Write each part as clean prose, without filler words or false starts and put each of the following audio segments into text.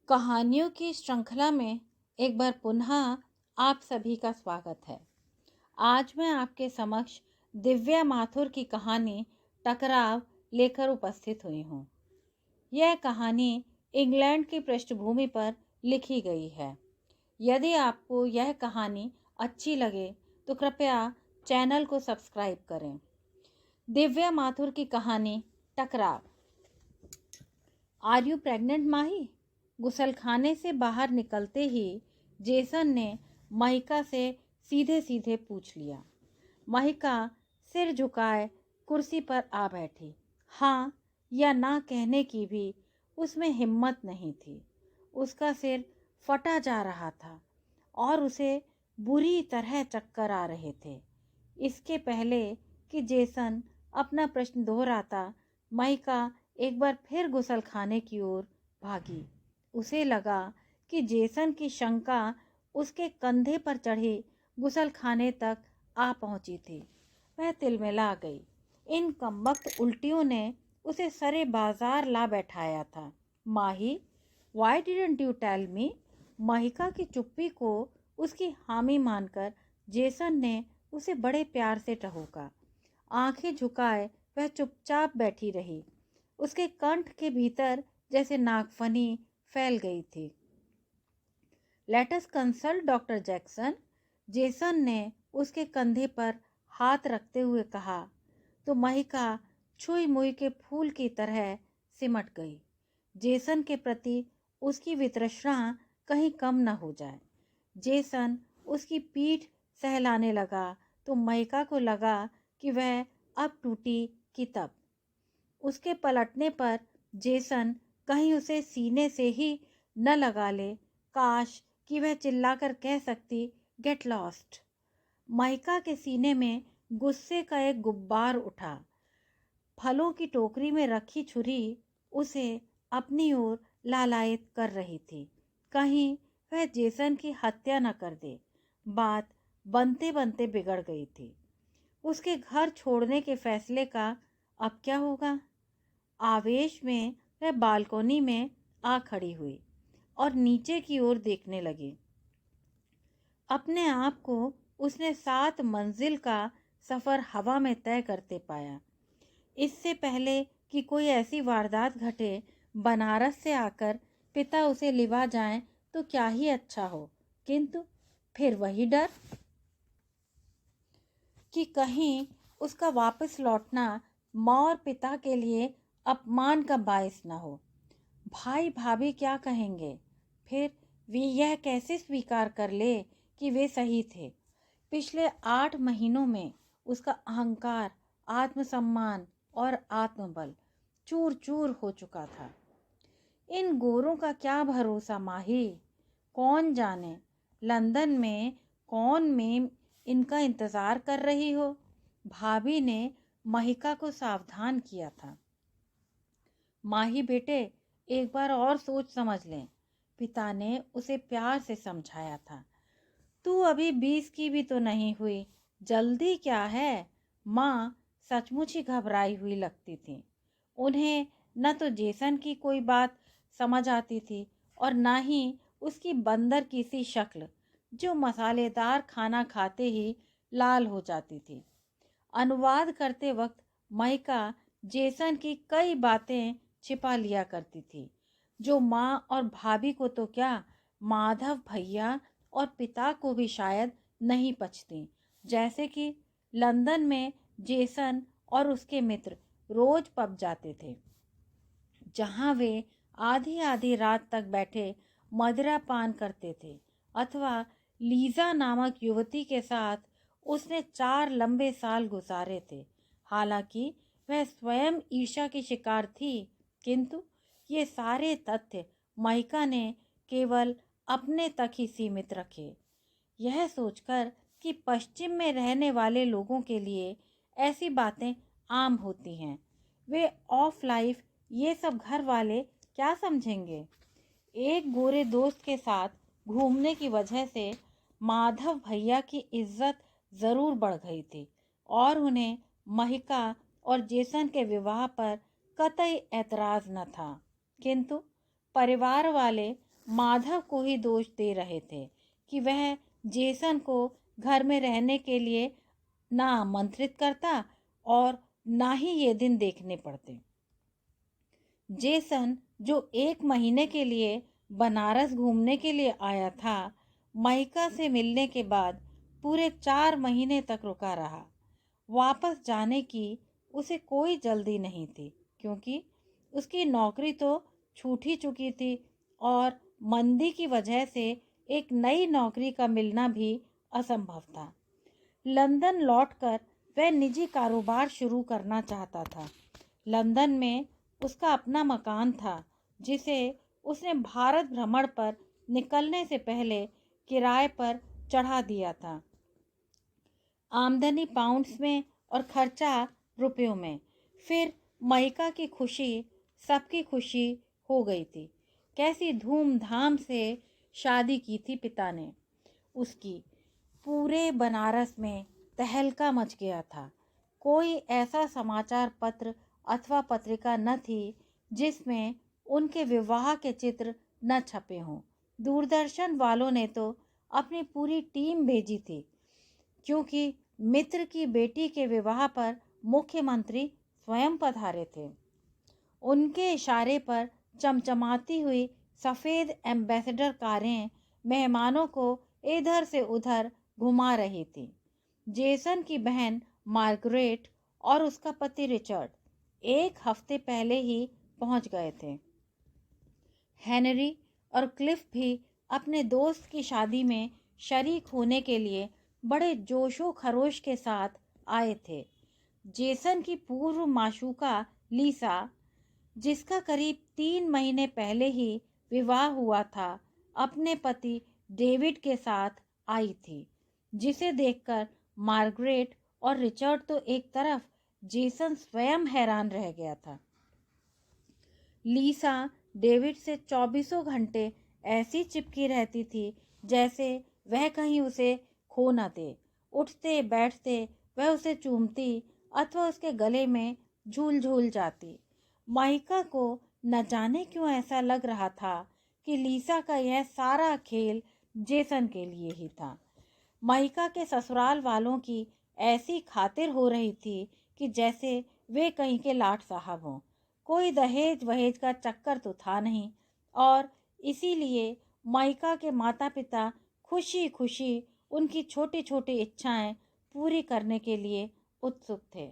कहानियों की श्रृंखला में एक बार पुनः आप सभी का स्वागत है। आज मैं आपके समक्ष दिव्या माथुर की कहानी टकराव लेकर उपस्थित हुई हूँ। यह कहानी इंग्लैंड की पृष्ठभूमि पर लिखी गई है। यदि आपको यह कहानी अच्छी लगे तो कृपया चैनल को सब्सक्राइब करें। दिव्या माथुर की कहानी टकराव। आर यू प्रेग्नेंट माही? गुसलखाने से बाहर निकलते ही जेसन ने महिका से सीधे सीधे पूछ लिया। महिका सिर झुकाए कुर्सी पर आ बैठी। हाँ या ना कहने की भी उसमें हिम्मत नहीं थी। उसका सिर फटा जा रहा था और उसे बुरी तरह चक्कर आ रहे थे। इसके पहले कि जेसन अपना प्रश्न दोहराता, महिका एक बार फिर गुसलखाने की ओर भागी। उसे लगा कि जेसन की शंका उसके कंधे पर चढ़े गुसलखाने तक आ पहुंची थी। वह तिलमिला गई। इन कमबख्त उल्टियों ने उसे सरे बाजार ला बैठाया था। Mahi, why didn't you tell me? Mahika की चुप्पी को उसकी हामी मानकर जेसन ने उसे बड़े प्यार से टहोका। आंखें झुकाए वह चुपचाप बैठी रही। उसके कंठ के भीतर जैसे नागफनी फैल गई थी। Let us consult doctor Jackson. Jason ने उसके कंधे पर हाथ रखते हुए कहा तो महिका छुई मुई के फूल की तरह सिमट गई। जेसन के प्रति उसकी वितृष्णा कहीं कम न हो जाए। जेसन उसकी पीठ सहलाने लगा तो महिका को लगा कि वह अब टूटी कि तब। उसके पलटने पर जेसन कहीं उसे सीने से ही न लगा ले। काश कि वह चिल्लाकर कह सकती, गेट लॉस्ट। महिका के सीने में गुस्से का एक गुब्बार उठा। फलों की टोकरी में रखी छुरी उसे अपनी ओर लालायित कर रही थी। कहीं वह जेसन की हत्या न कर दे। बात बनते बनते बिगड़ गई थी। उसके घर छोड़ने के फैसले का अब क्या होगा? आवेश में वह बालकोनी में आ खड़ी हुई और नीचे की ओर देखने लगी। अपने आप को उसने 7 मंजिल का सफ़र हवा में तय करते पाया। इससे पहले कि कोई ऐसी वारदात घटे, बनारस से आकर पिता उसे लिवा जाएं तो क्या ही अच्छा हो। किंतु फिर वही डर कि कहीं उसका वापस लौटना माँ और पिता के लिए अपमान का बायस न हो। भाई भाभी क्या कहेंगे? फिर वे यह कैसे स्वीकार कर ले कि वे सही थे? पिछले 8 महीनों में उसका अहंकार, आत्मसम्मान और आत्मबल चूर चूर हो चुका था। इन गोरों का क्या भरोसा माही? कौन जाने लंदन में कौन मेम इनका इंतज़ार कर रही हो। भाभी ने महिका को सावधान किया था। माही बेटे, एक बार और सोच समझ लें। पिता ने उसे प्यार से समझाया था। तू अभी 20 की भी तो नहीं हुई, जल्दी क्या है? माँ सचमुच ही घबराई हुई लगती थी। उन्हें न तो जेसन की कोई बात समझ आती थी और न ही उसकी बंदर की सी शक्ल जो मसालेदार खाना खाते ही लाल हो जाती थी। अनुवाद करते वक्त महिका जेसन की कई बातें छिपा लिया करती थी जो माँ और भाभी को तो क्या, माधव भैया और पिता को भी शायद नहीं पचती। जैसे कि लंदन में जेसन और उसके मित्र रोज पब जाते थे, जहाँ वे आधी आधी रात तक बैठे मदिरा पान करते थे, अथवा लीजा नामक युवती के साथ उसने 4 लंबे साल गुजारे थे। हालांकि वह स्वयं ईर्ष्या की शिकार थी, किंतु ये सारे तथ्य महिका ने केवल अपने तक ही सीमित रखे। यह सोचकर कि पश्चिम में रहने वाले लोगों के लिए ऐसी बातें आम होती हैं, वे ऑफ लाइफ ये सब घर वाले क्या समझेंगे। एक गोरे दोस्त के साथ घूमने की वजह से माधव भैया की इज्जत ज़रूर बढ़ गई थी और उन्हें महिका और जेसन के विवाह पर कतई ऐतराज़ न था। किंतु परिवार वाले माधव को ही दोष दे रहे थे कि वह जेसन को घर में रहने के लिए ना आमंत्रित करता और ना ही ये दिन देखने पड़ते। जेसन जो 1 महीने के लिए बनारस घूमने के लिए आया था, महिका से मिलने के बाद पूरे 4 महीने तक रुका रहा। वापस जाने की उसे कोई जल्दी नहीं थी, क्योंकि उसकी नौकरी तो छूट ही चुकी थी और मंदी की वजह से एक नई नौकरी का मिलना भी असंभव था। लंदन लौटकर वह निजी कारोबार शुरू करना चाहता था। लंदन में उसका अपना मकान था, जिसे उसने भारत भ्रमण पर निकलने से पहले किराए पर चढ़ा दिया था। आमदनी पाउंड्स में और खर्चा रुपयों में। फिर महिका की खुशी सबकी खुशी हो गई थी। कैसी धूमधाम से शादी की थी पिता ने उसकी। पूरे बनारस में तहलका मच गया था। कोई ऐसा समाचार पत्र अथवा पत्रिका न थी जिसमें उनके विवाह के चित्र न छपे हों। दूरदर्शन वालों ने तो अपनी पूरी टीम भेजी थी, क्योंकि मित्र की बेटी के विवाह पर मुख्यमंत्री स्वयं पधारे थे। उनके इशारे पर चमचमाती हुई सफ़ेद एम्बेसडर कारें मेहमानों को इधर से उधर घुमा रही थी। जेसन की बहन मार्गरेट और उसका पति रिचर्ड 1 हफ्ते पहले ही पहुंच गए थे। हेनरी और क्लिफ भी अपने दोस्त की शादी में शरीक होने के लिए बड़े जोशो खरोश के साथ आए थे। जेसन की पूर्व माशूका लीसा, जिसका करीब 3 महीने पहले ही विवाह हुआ था, अपने पति डेविड के साथ आई थी, जिसे देखकर मार्गरेट और रिचर्ड तो एक तरफ, जेसन स्वयं हैरान रह गया था। लीसा डेविड से 24 घंटे ऐसी चिपकी रहती थी जैसे वह कहीं उसे खो न दे। उठते बैठते वह उसे चूमती अथवा उसके गले में झूल झूल जाती। महिका को न जाने क्यों ऐसा लग रहा था कि लीसा का यह सारा खेल जेसन के लिए ही था। महिका के ससुराल वालों की ऐसी खातिर हो रही थी कि जैसे वे कहीं के लाट साहब हों। कोई दहेज वहेज का चक्कर तो था नहीं, और इसीलिए महिका के माता पिता खुशी खुशी उनकी छोटी छोटी इच्छाएं पूरी करने के लिए उत्सुक थे।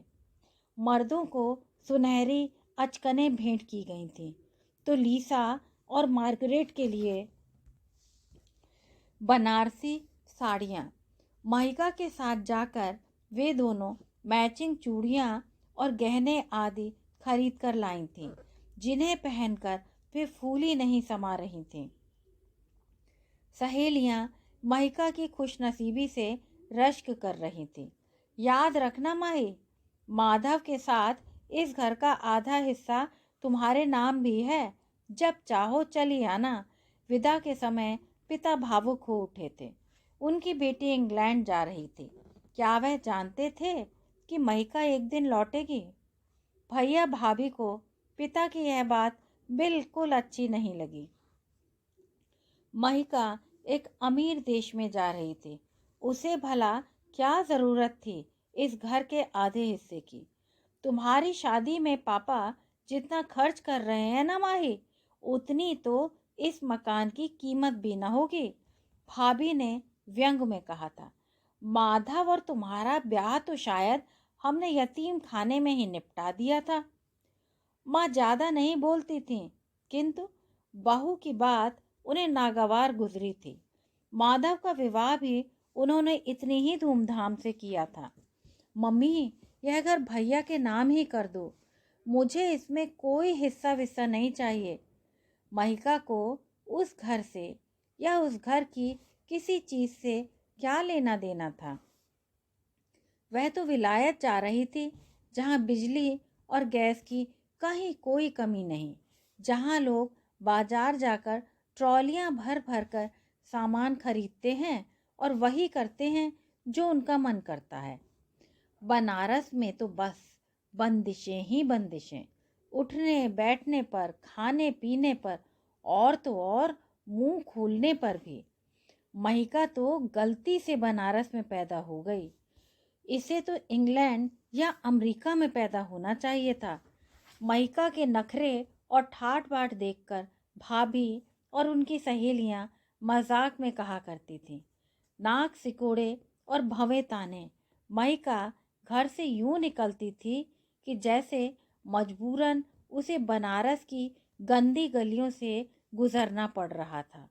मर्दों को सुनहरी अचकनें भेंट की गई थी, तो लीसा और मार्गरेट के लिए बनारसी साड़ियाँ। महिका के साथ जाकर वे दोनों मैचिंग चूड़ियाँ और गहने आदि खरीद कर लाई थीं, जिन्हें पहनकर वे फूली नहीं समा रही थीं। सहेलियाँ महिका की खुशनसीबी से रश्क कर रही थीं। याद रखना माही, माधव के साथ इस घर का आधा हिस्सा तुम्हारे नाम भी है। जब चाहो चली आना। विदा के समय पिता भावुक हो उठे थे। उनकी बेटी इंग्लैंड जा रही थी। क्या वह जानते थे कि महिका एक दिन लौटेगी? भैया भाभी को पिता की यह बात बिल्कुल अच्छी नहीं लगी। महिका एक अमीर देश में जा रही थी। उसे भला क्या ज़रूरत थी इस घर के आधे हिस्से की? तुम्हारी शादी में पापा जितना खर्च कर रहे हैं ना माही, उतनी तो इस मकान की कीमत भी न होगी। भाभी ने व्यंग में कहा था। माधव और तुम्हारा ब्याह तो शायद हमने यतीम खाने में ही निपटा दिया था। माँ ज़्यादा नहीं बोलती थी, किंतु बहू की बात उन्हें नागवार गुजरी थी। माधव का विवाह भी उन्होंने इतनी ही धूमधाम से किया था। मम्मी, यह घर भैया के नाम ही कर दो। मुझे इसमें कोई हिस्सा विस्सा नहीं चाहिए। महिका को उस घर से या उस घर की किसी चीज़ से क्या लेना देना था? वह तो विलायत जा रही थी, जहाँ बिजली और गैस की कहीं कोई कमी नहीं, जहाँ लोग बाजार जाकर ट्रॉलियाँ भर भर कर सामान खरीदते हैं और वही करते हैं जो उनका मन करता है। बनारस में तो बस बंदिशें ही बंदिशें। उठने बैठने पर, खाने पीने पर, और तो और मुंह खोलने पर भी। महिका तो गलती से बनारस में पैदा हो गई, इसे तो इंग्लैंड या अमेरिका में पैदा होना चाहिए था। महिका के नखरे और ठाट बाट देखकर भाभी और उनकी सहेलियां मजाक में कहा करती थीं, नाक सिकोड़े और भवें ताने। महिका घर से यूं निकलती थी कि जैसे मजबूरन उसे बनारस की गंदी गलियों से गुजरना पड़ रहा था।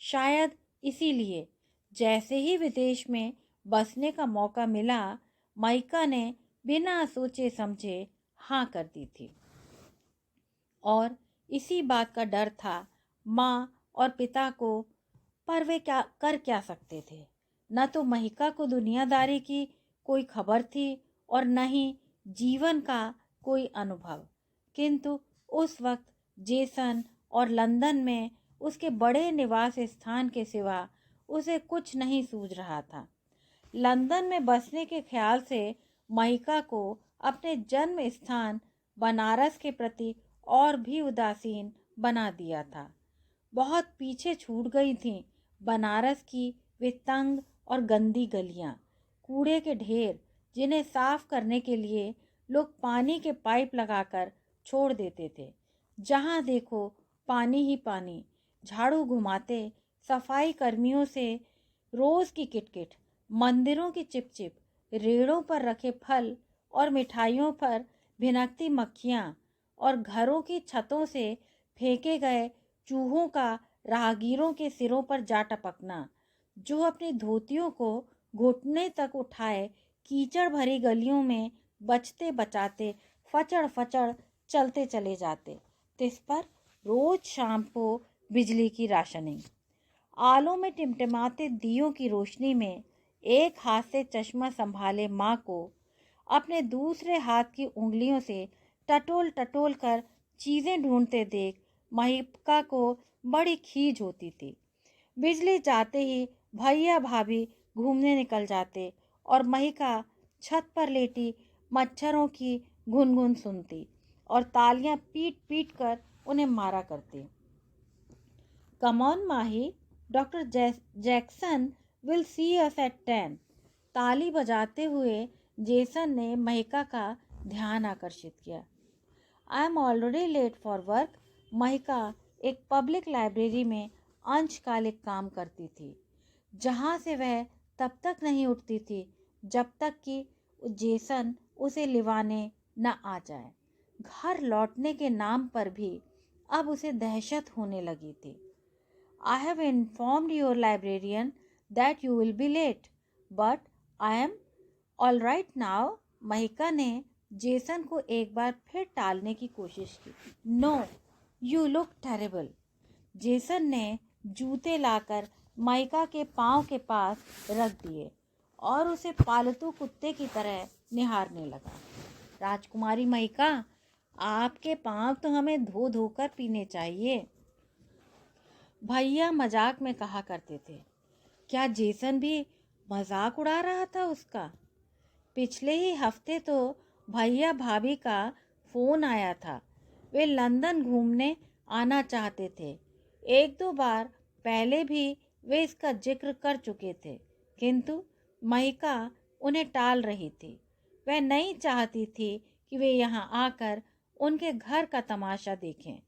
शायद इसीलिए जैसे ही विदेश में बसने का मौका मिला, महिका ने बिना सोचे समझे हाँ कर दी थी। और इसी बात का डर था माँ और पिता को, पर वे क्या सकते थे। न तो महिका को दुनियादारी की कोई खबर थी और न ही जीवन का कोई अनुभव। किंतु उस वक्त जेसन और लंदन में उसके बड़े निवास स्थान के सिवा उसे कुछ नहीं सूझ रहा था। लंदन में बसने के ख्याल से महिका को अपने जन्म स्थान बनारस के प्रति और भी उदासीन बना दिया था। बहुत पीछे छूट गई थीं बनारस की वे तंग और गंदी गलियां, कूड़े के ढेर जिन्हें साफ करने के लिए लोग पानी के पाइप लगाकर छोड़ देते थे। जहां देखो पानी ही पानी, झाड़ू घुमाते सफाई कर्मियों से रोज की किटकिट, मंदिरों की चिपचिप, रेड़ों पर रखे फल और मिठाइयों पर भिनकती मक्खियाँ और घरों की छतों से फेंके गए चूहों का राहगीरों के सिरों पर जा टपकना, जो अपनी धोतियों को घुटने तक उठाए कीचड़ भरी गलियों में बचते बचाते फचड़ फचड़ चलते चले जाते। तिस पर रोज शाम को बिजली की राशनिंग, आलों में टिमटिमाते दियों की रोशनी में एक हाथ से चश्मा संभाले माँ को अपने दूसरे हाथ की उंगलियों से टटोल टटोल कर चीज़ें ढूंढते देख महिका को बड़ी खीज होती थी। बिजली जाते ही भैया भाभी घूमने निकल जाते और महिका छत पर लेटी मच्छरों की गुनगुन सुनती और तालियां पीट पीट कर उन्हें मारा करती। कम on Mahi, doctor Jackson will see us at 10। ताली बजाते हुए जेसन ने महिका का ध्यान आकर्षित किया। I am already late for work. Mahika एक पब्लिक लाइब्रेरी में अंशकालिक काम करती थी, जहाँ से वह तब तक नहीं उठती थी जब तक कि जेसन उसे लिवाने न आ जाए। घर लौटने के नाम पर भी अब उसे दहशत होने लगी थी। I have informed your librarian that you will be late, but I am all right now. Mahika ने जेसन को एक बार फिर टालने की कोशिश की। No, you look terrible. Jason ने जूते लाकर महिका के पाँव के पास रख दिए और उसे पालतू कुत्ते की तरह निहारने लगा। राजकुमारी महिका, आपके पाँव तो हमें धो धोकर पीने चाहिए, भैया मजाक में कहा करते थे। क्या जेसन भी मजाक उड़ा रहा था उसका? पिछले ही हफ्ते तो भैया भाभी का फ़ोन आया था। वे लंदन घूमने आना चाहते थे। एक दो बार पहले भी वे इसका जिक्र कर चुके थे, किंतु महिका उन्हें टाल रही थी। वह नहीं चाहती थी कि वे यहाँ आकर उनके घर का तमाशा देखें।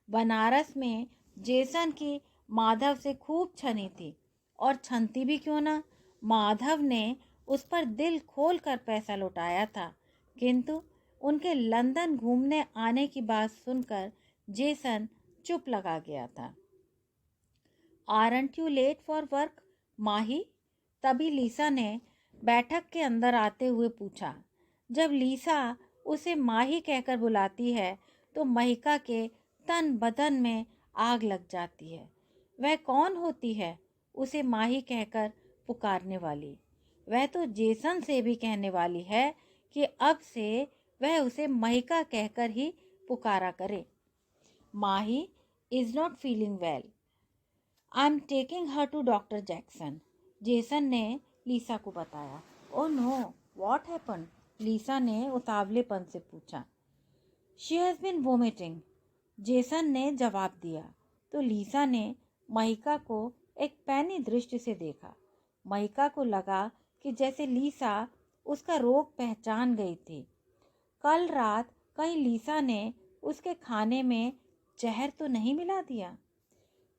बनारस में जेसन की माधव से खूब छनी थी, और छनती भी क्यों ना, माधव ने उस पर दिल खोल कर पैसा लौटाया था। किंतु उनके लंदन घूमने आने की बात सुनकर जेसन चुप लगा गया था। Aren't you late for work, Mahi? तभी लीसा ने बैठक के अंदर आते हुए पूछा। जब लीसा उसे माही कहकर बुलाती है तो महिका के तन बदन में आग लग जाती है। वह कौन होती है उसे माही कहकर पुकारने वाली? वह तो जेसन से भी कहने वाली है कि अब से वह उसे महिका कहकर ही पुकारा करे। Mahi is not feeling well, I am taking her to doctor Jackson, Jason ने लीसा को बताया। Oh no, what happen? Lisa ने उतावलेपन से पूछा। She has been vomiting, Jason ने जवाब दिया। तो लीसा ने महिका को एक पैनी दृष्टि से देखा। महिका को लगा कि जैसे लीसा उसका रोग पहचान गई थी। कल रात कहीं लीसा ने उसके खाने में जहर तो नहीं मिला दिया।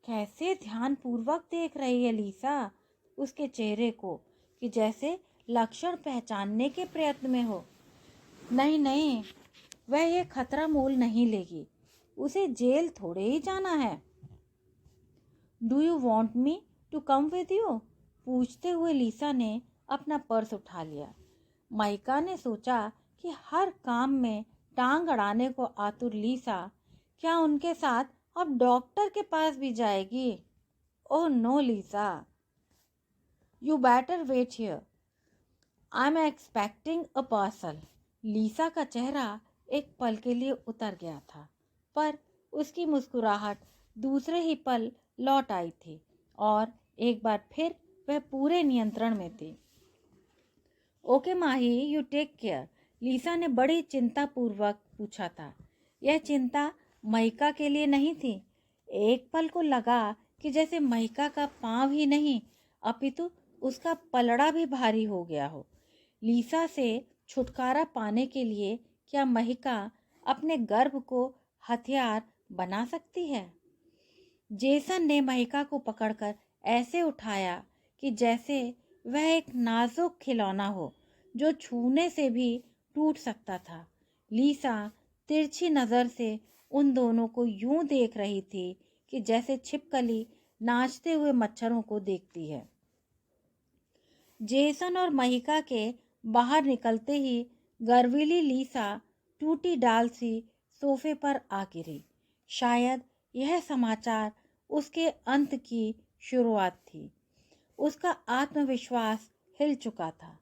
कैसे ध्यानपूर्वक देख रही है लीसा उसके चेहरे को कि जैसे लक्षण पहचानने के प्रयत्न में हो। नहीं नहीं, वह ये खतरा मोल नहीं लेगी। उसे जेल थोड़े ही जाना है। Do you want me to come with you? पूछते हुए लीसा ने अपना पर्स उठा लिया। माइका ने सोचा कि हर काम में टांग अड़ाने को आतुर लीसा क्या उनके साथ अब डॉक्टर के पास भी जाएगी? Oh no Lisa, you better wait here, I am expecting a parcel. Lisa का चेहरा एक पल के लिए उतर गया था, पर उसकी मुस्कुराहट दूसरे ही पल लौट आई थी और एक बार फिर वह पूरे नियंत्रण में थी। Okay Mahi, you take care. Lisa ने बड़ी चिंतापूर्वक पूछा था। यह चिंता महिका के लिए नहीं थी। एक पल को लगा कि जैसे महिका का पांव ही नहीं अपितु उसका पलड़ा भी भारी हो गया हो। लीसा से छुटकारा पाने के लिए क्या महिका अपने गर्भ को हथियार बना सकती है? जेसन ने महिका को पकड़कर ऐसे उठाया कि जैसे वह एक नाजुक खिलौना हो जो छूने से भी टूट सकता था। लीसा तिरछी नज़र से उन दोनों को यूं देख रही थी कि जैसे छिपकली नाचते हुए मच्छरों को देखती है। जेसन और महिका के बाहर निकलते ही गर्वीली लीसा टूटी डाल सी सोफे पर आ गिरी। शायद यह समाचार उसके अंत की शुरुआत थी। उसका आत्मविश्वास हिल चुका था।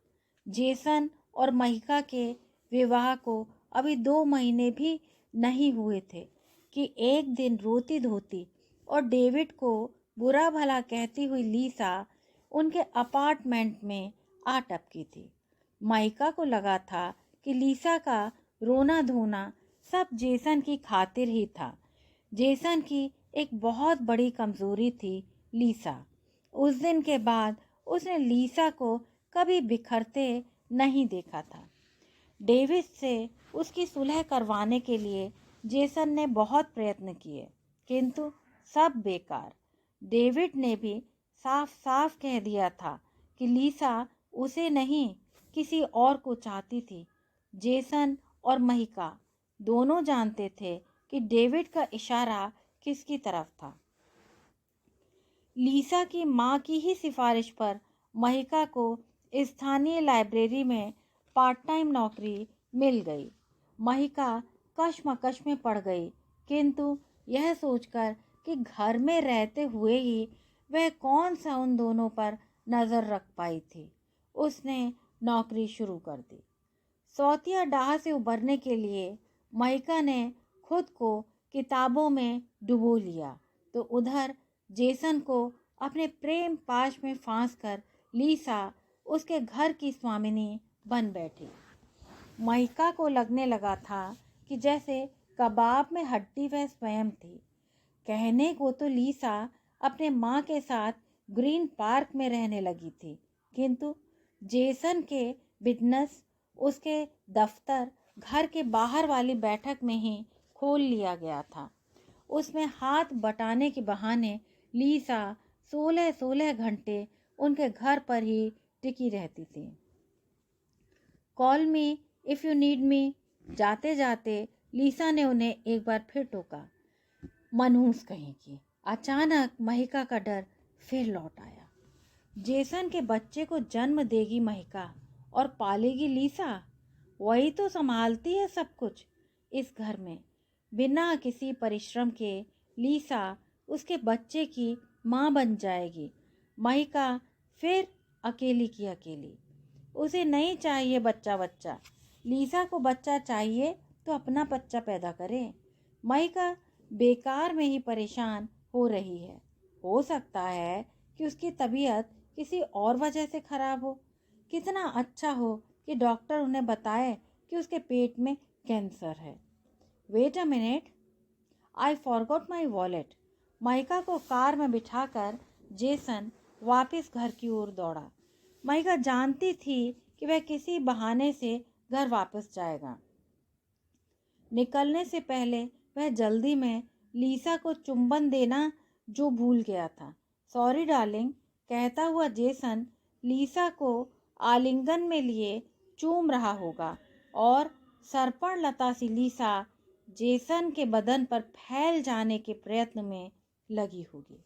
जेसन और महिका के विवाह को अभी 2 महीने भी नहीं हुए थे कि एक दिन रोती धोती और डेविड को बुरा भला कहती हुई लीसा उनके अपार्टमेंट में आ टपकी थी। माइका को लगा था कि लीसा का रोना धोना सब जेसन की खातिर ही था। जेसन की एक बहुत बड़ी कमजोरी थी लीसा। उस दिन के बाद उसने लीसा को कभी बिखरते नहीं देखा था। डेविड से उसकी सुलह करवाने के लिए जेसन ने बहुत प्रयत्न किए, किंतु सब बेकार। डेविड ने भी साफ साफ कह दिया था कि लीसा उसे नहीं किसी और को चाहती थी। जेसन और महिका दोनों जानते थे कि डेविड का इशारा किसकी तरफ था। लीसा की माँ की ही सिफारिश पर महिका को स्थानीय लाइब्रेरी में पार्ट टाइम नौकरी मिल गई। महिका कश्मकश में पड़ गई, किंतु यह सोचकर कि घर में रहते हुए ही वह कौन सा उन दोनों पर नज़र रख पाई थी, उसने नौकरी शुरू कर दी। सौतिया डाह से उबरने के लिए महिका ने खुद को किताबों में डुबो लिया, तो उधर जेसन को अपने प्रेम पाश में फांस कर लीसा उसके घर की स्वामिनी बन बैठी। महिका को लगने लगा था कि जैसे कबाब में हड्डी वह स्वयं थी। कहने को तो लीसा अपने माँ के साथ ग्रीन पार्क में रहने लगी थी, किंतु जेसन के बिजनेस उसके दफ्तर घर के बाहर वाली बैठक में ही खोल लिया गया था। उसमें हाथ बटाने के बहाने लीसा 16 घंटे उनके घर पर ही टिकी रहती थी। Call me if you need me. जाते जाते लीसा ने उन्हें एक बार फिर टोका। मनहूस कहीं की। अचानक महिका का डर फिर लौट आया। जेसन के बच्चे को जन्म देगी महिका और पालेगी लीसा। वही तो संभालती है सब कुछ इस घर में। बिना किसी परिश्रम के लीसा उसके बच्चे की माँ बन जाएगी। महिका फिर अकेली की अकेली। उसे नहीं चाहिए बच्चा। लीसा को बच्चा चाहिए तो अपना बच्चा पैदा करे। महिका बेकार में ही परेशान हो रही है। हो सकता है कि उसकी तबीयत किसी और वजह से खराब हो। कितना अच्छा हो कि डॉक्टर उन्हें बताए कि उसके पेट में कैंसर है। Wait a minute, I forgot my wallet. Mahika को कार में बिठाकर जेसन वापस घर की ओर दौड़ा। महिका जानती थी कि वह किसी बहाने से घर वापस जाएगा। निकलने से पहले वह जल्दी में लीसा को चुंबन देना जो भूल गया था। सॉरी डार्लिंग कहता हुआ जेसन लीसा को आलिंगन में लिए चूम रहा होगा और सरपण लता सी लीसा जेसन के बदन पर फैल जाने के प्रयत्न में लगी होगी।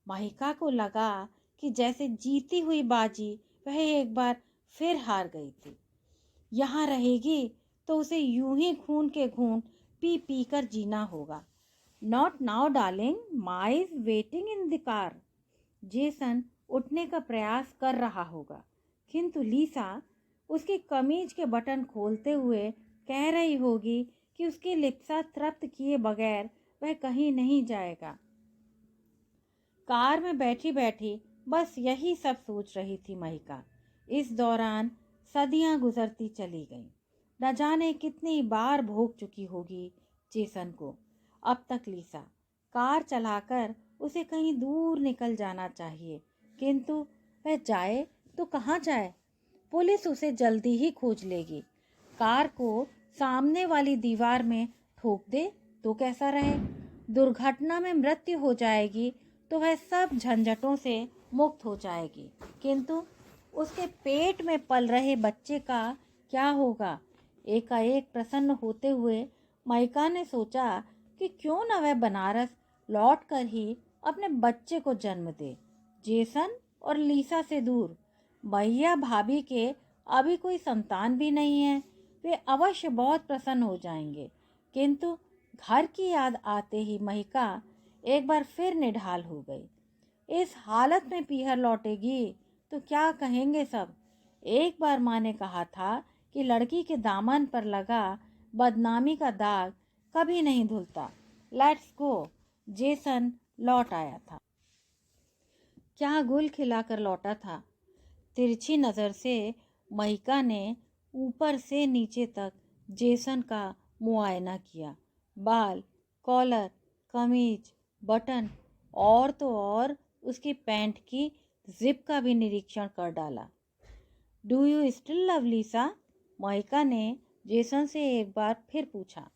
महिका को लगा कि जैसे जीती हुई बाजी वह एक बार फिर हार गई थी। यहाँ रहेगी तो उसे यूं ही खून के घूंट पी पी कर जीना होगा। Not now darling, my is waiting in the car. Jason उठने का प्रयास कर रहा होगा, किंतु लीसा उसकी कमीज के बटन खोलते हुए कह रही होगी कि उसकी लिप्सा तृप्त किए बगैर वह कहीं नहीं जाएगा। कार में बैठी बैठी बस यही सब सोच रही थी महिका। इस दौरान सदियां गुजरती चली गईं। न जाने कितनी बार भोग चुकी होगी जेसन को। अब तक लीसा कार चलाकर उसे कहीं दूर निकल जाना चाहिए, किंतु वह जाए तो कहाँ जाए? पुलिस उसे जल्दी ही खोज लेगी। कार को सामने वाली दीवार में ठोक दे तो कैसा रहे? दुर्घटना में मृत्यु हो जाएगी तो वह सब झंझटों से मुक्त हो जाएगी, किंतु उसके पेट में पल रहे बच्चे का क्या होगा? एकाएक प्रसन्न होते हुए महिका ने सोचा कि क्यों न वह बनारस लौट कर ही अपने बच्चे को जन्म दे, जेसन और लीसा से दूर। भैया भाभी के अभी कोई संतान भी नहीं है, वे अवश्य बहुत प्रसन्न हो जाएंगे, किंतु घर की याद आते ही महिका एक बार फिर निढाल हो गई। इस हालत में पीहर लौटेगी तो क्या कहेंगे सब? एक बार माँ ने कहा था कि लड़की के दामन पर लगा बदनामी का दाग कभी नहीं धुलता। Let's go. जेसन लौट आया था। क्या गुल खिलाकर लौटा था। तिरछी नज़र से महिका ने ऊपर से नीचे तक जेसन का मुआयना किया। बाल, कॉलर, कमीज, बटन और तो और उसकी पैंट की जिप का भी निरीक्षण कर डाला। Do you still love Lisa? Mahika ने जेसन से एक बार फिर पूछा।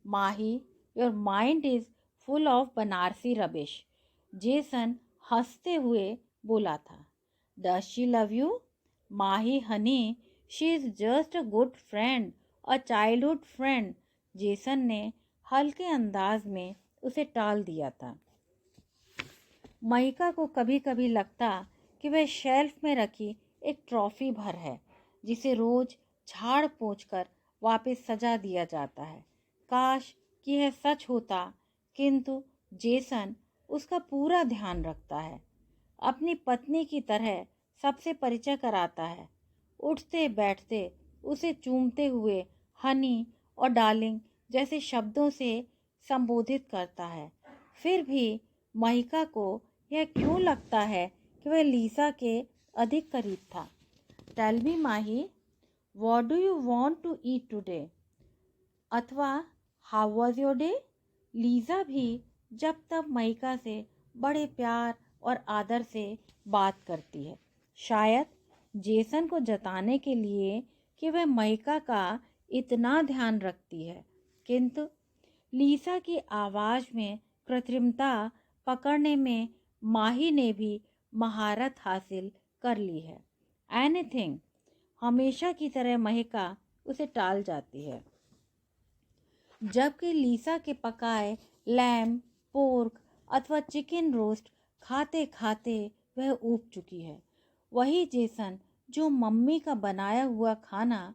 Mahi, your mind is full of Banarasi rubbish. Jason हंसते हुए बोला था। Does she love you? Mahi honey, she is just a good friend, a childhood friend. Jason ने हल्के अंदाज में उसे टाल दिया था। महिका को कभी कभी लगता कि वह शेल्फ में रखी एक ट्रॉफी भर है, जिसे रोज झाड़ पोंछ कर वापस सजा दिया जाता है। काश कि यह सच होता, किंतु जेसन उसका पूरा ध्यान रखता है। अपनी पत्नी की तरह सबसे परिचय कराता है। उठते बैठते उसे चूमते हुए हनी और डार्लिंग जैसे शब्दों से संबोधित करता है। फिर भी महिका को यह क्यों लगता है कि वह लीसा के अधिक करीब था। Tell me Mahi, what do you want to eat today? अथवा how was your day? Lisa भी जब तब महिका से बड़े प्यार और आदर से बात करती है, शायद जेसन को जताने के लिए कि वह महिका का इतना ध्यान रखती है, किंतु लीसा की आवाज़ में कृत्रिमता पकड़ने में माही ने भी महारत हासिल कर ली है। एनीथिंग, हमेशा की तरह महिका उसे टाल जाती है, जबकि लीसा के पकाए लैम, पोर्क अथवा चिकन रोस्ट खाते खाते वह ऊब चुकी है। वही जेसन जो मम्मी का बनाया हुआ खाना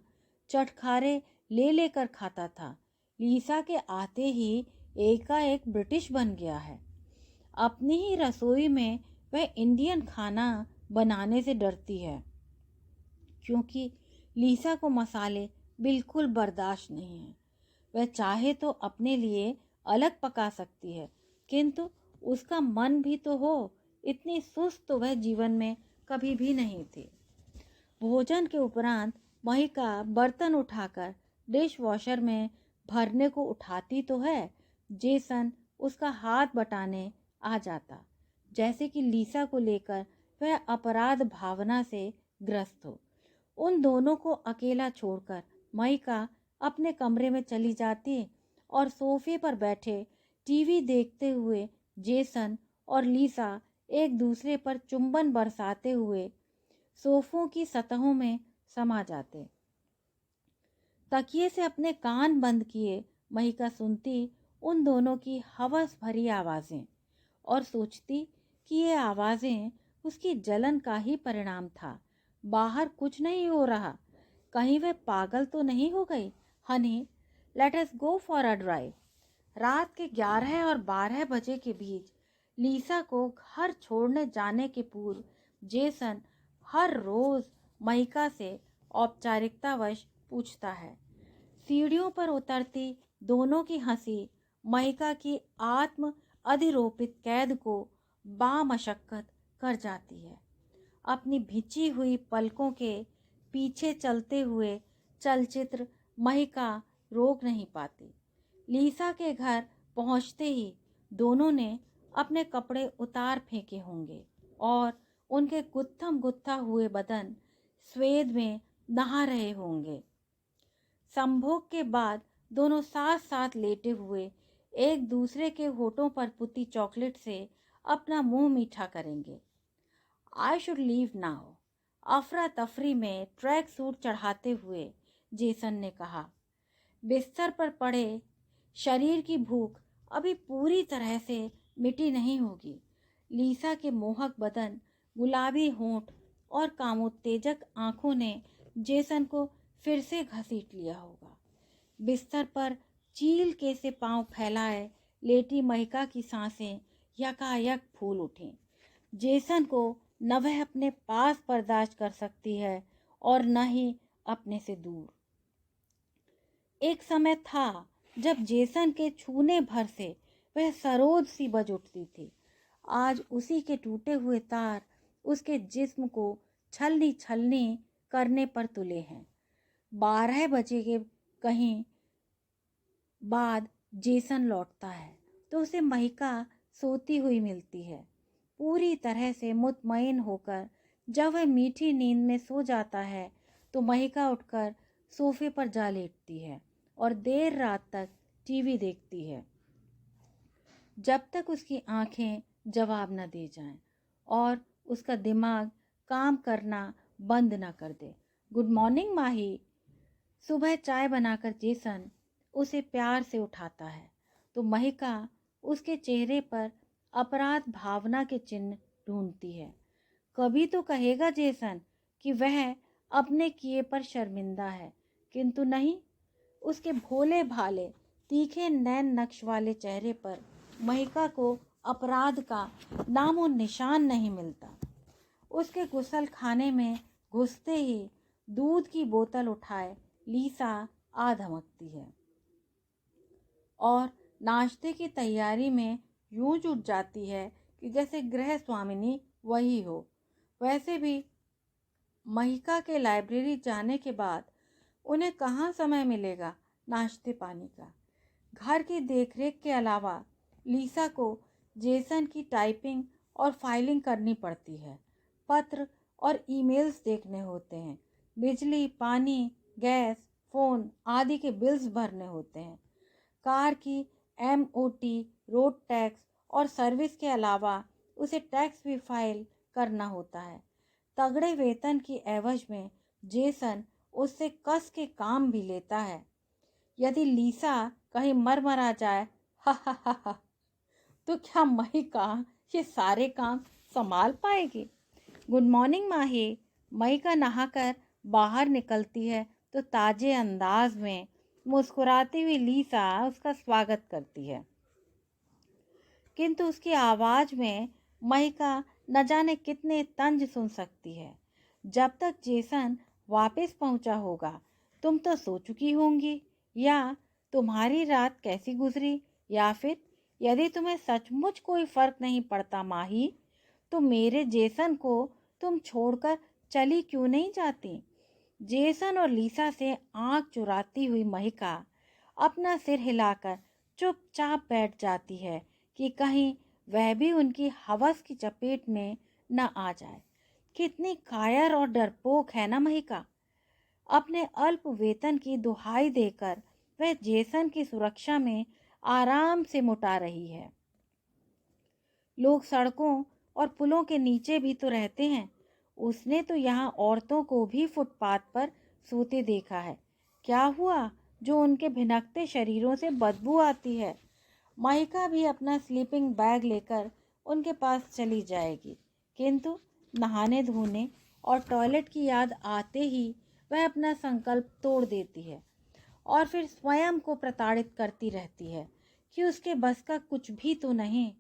चटखारे ले लेकर खाता था, लीसा के आते ही एकाएक ब्रिटिश बन गया है। अपनी ही रसोई में वह इंडियन खाना बनाने से डरती है, क्योंकि लीसा को मसाले बिल्कुल बर्दाश्त नहीं है। वह चाहे तो अपने लिए अलग पका सकती है, किंतु उसका मन भी तो हो। इतनी सुस्त तो वह जीवन में कभी भी नहीं थी। भोजन के उपरांत महिका बर्तन उठाकर डिश वॉशर में भरने को उठाती तो है, जेसन उसका हाथ बटाने आ जाता, जैसे कि लीसा को लेकर वह अपराध भावना से ग्रस्त हो। उन दोनों को अकेला छोड़कर माइका अपने कमरे में चली जाती और सोफे पर बैठे टीवी देखते हुए जेसन और लीसा एक दूसरे पर चुंबन बरसाते हुए सोफों की सतहों में समा जाते। तकिए से अपने कान बंद किए महिका सुनती उन दोनों की हवस भरी आवाज़ें और सोचती कि ये आवाज़ें उसकी जलन का ही परिणाम था। बाहर कुछ नहीं हो रहा, कहीं वह पागल तो नहीं हो गई। Honey, let us go for a drive. रात के 11 और 12 बजे के बीच लीसा को घर छोड़ने जाने के पूर्व जेसन हर रोज महिका से औपचारिकतावश पूछता है। सीढ़ियों पर उतरती दोनों की हंसी महिका की आत्म अधिरोपित कैद को बामशक्कत कर जाती है। अपनी भिंची हुई पलकों के पीछे चलते हुए चलचित्र महिका रोक नहीं पाती। लीसा के घर पहुंचते ही दोनों ने अपने कपड़े उतार फेंके होंगे और उनके गुत्थम गुत्था हुए बदन स्वेद में नहा रहे होंगे। संभोग के बाद दोनों साथ साथ लेटे हुए एक दूसरे के होठों पर पुती चॉकलेट से अपना मुंह मीठा करेंगे। आई शुड लीव नाउ, अफरा तफरी में ट्रैक सूट चढ़ाते हुए जेसन ने कहा। बिस्तर पर पड़े शरीर की भूख अभी पूरी तरह से मिटी नहीं होगी। लीसा के मोहक बदन, गुलाबी होंठ और कामोत्तेजक आंखों ने जेसन को फिर से घसीट लिया होगा। बिस्तर पर चील के से पांव फैलाए लेटी महिका की सांसें यकायक फूल उठीं। जेसन को न वह अपने पास बर्दाश्त कर सकती है और न ही अपने से दूर। एक समय था जब जेसन के छूने भर से वह सरोद सी बज उठती थी। आज उसी के टूटे हुए तार उसके जिस्म को छलनी छलनी करने पर तुले हैं। 12 बजे के कहीं बाद जेसन लौटता है तो उसे महिका सोती हुई मिलती है। पूरी तरह से मुतमईन होकर जब वह मीठी नींद में सो जाता है तो महिका उठकर सोफे पर जा लेटती है और देर रात तक टीवी देखती है, जब तक उसकी आंखें जवाब न दे जाएं और उसका दिमाग काम करना बंद न कर दे। गुड मॉर्निंग माही। सुबह चाय बनाकर जेसन उसे प्यार से उठाता है तो महिका उसके चेहरे पर अपराध भावना के चिन्ह ढूंढती है। कभी तो कहेगा जेसन कि वह अपने किए पर शर्मिंदा है, किंतु नहीं। उसके भोले भाले तीखे नैन नक्श वाले चेहरे पर महिका को अपराध का नामो निशान नहीं मिलता। उसके गुसल खाने में घुसते ही दूध की बोतल उठाए लीसा आ धमकती है और नाश्ते की तैयारी में यूं जुट जाती है कि जैसे गृह स्वामिनी वही हो। वैसे भी महिका के लाइब्रेरी जाने के बाद उन्हें कहाँ समय मिलेगा नाश्ते पानी का। घर की देखरेख के अलावा लीसा को जेसन की टाइपिंग और फाइलिंग करनी पड़ती है। पत्र और ईमेल्स देखने होते हैं। बिजली, पानी, गैस, फ़ोन आदि के बिल्स भरने होते हैं। कार की MOT, रोड टैक्स और सर्विस के अलावा उसे टैक्स भी फाइल करना होता है। तगड़े वेतन की एवज में जेसन उससे कस के काम भी लेता है। यदि लीसा कहीं मर मरा जाए हा तो क्या महिका ये सारे काम संभाल पाएगी। गुड मॉर्निंग माही। महिका नहाकर बाहर निकलती है तो ताजे अंदाज में मुस्कुराती हुई लीसा उसका स्वागत करती है, किंतु उसकी आवाज़ में महिका न जाने कितने तंज सुन सकती है। जब तक जेसन वापस पहुंचा होगा तुम तो सो चुकी होंगी, या तुम्हारी रात कैसी गुजरी, या फिर यदि तुम्हें सचमुच कोई फर्क नहीं पड़ता माही तो मेरे जेसन को तुम छोड़कर चली क्यों नहीं जाती। जेसन और लीसा से आंख चुराती हुई महिका अपना सिर हिलाकर चुपचाप बैठ जाती है कि कहीं वह भी उनकी हवस की चपेट में न आ जाए। कितनी कायर और डरपोक है ना महिका। अपने अल्प वेतन की दुहाई देकर वह जेसन की सुरक्षा में आराम से मुटा रही है। लोग सड़कों और पुलों के नीचे भी तो रहते हैं। उसने तो यहाँ औरतों को भी फुटपाथ पर सोते देखा है। क्या हुआ जो उनके भिनकते शरीरों से बदबू आती है। महिका भी अपना स्लीपिंग बैग लेकर उनके पास चली जाएगी, किंतु नहाने धोने और टॉयलेट की याद आते ही वह अपना संकल्प तोड़ देती है और फिर स्वयं को प्रताड़ित करती रहती है कि उसके बस का कुछ भी तो नहीं।